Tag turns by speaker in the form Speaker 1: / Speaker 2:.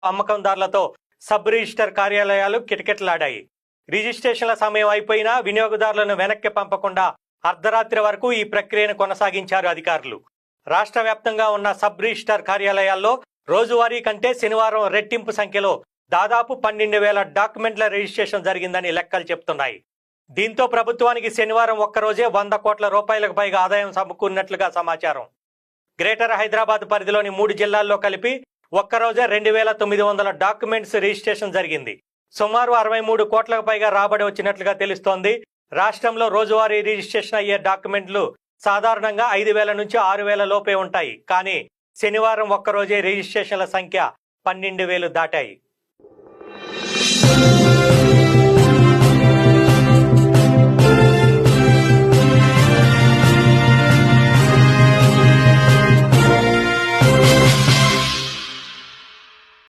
Speaker 1: అమ్మకందారులతో sub register కార్యాలయాలు కిటకిటలాడాయి. రిజిస్ట్రేషన్ల సమయం అయిపోయినా వినియోగదారులను వెనక్కి పంపకుండా అర్ధరాత్రి వరకు ఈ ప్రక్రియను కొనసాగించారు అధికారులు. రాష్ట్ర వ్యాప్తంగా ఉన్న సబ్ రిజిస్టర్ కార్యాలయాల్లో రోజువారీ కంటే శనివారం రెట్టింపు సంఖ్యలో దాదాపు 12,000 డాక్యుమెంట్ల రిజిస్ట్రేషన్ జరిగిందని లెక్కలు చెప్తున్నాయి. దీంతో ప్రభుత్వానికి శనివారం ఒక్కరోజే 100 కోట్ల రూపాయలకు పైగా ఆదాయం సమకూరినట్లుగా సమాచారం. గ్రేటర్ హైదరాబాద్ పరిధిలోని 3 జిల్లాల్లో కలిపి ఒక్కరోజే 2,900 డాక్యుమెంట్స్ రిజిస్ట్రేషన్ జరిగింది. సుమారు 63 కోట్లకు పైగా రాబడి వచ్చినట్లుగా తెలుస్తోంది. రాష్ట్రంలో రోజువారీ రిజిస్ట్రేషన్ అయ్యే డాక్యుమెంట్లు సాధారణంగా 5,000 నుంచి 6,000 లోపే ఉంటాయి. కానీ శనివారం ఒక్కరోజే రిజిస్ట్రేషన్ల సంఖ్య 12,000 దాటాయి.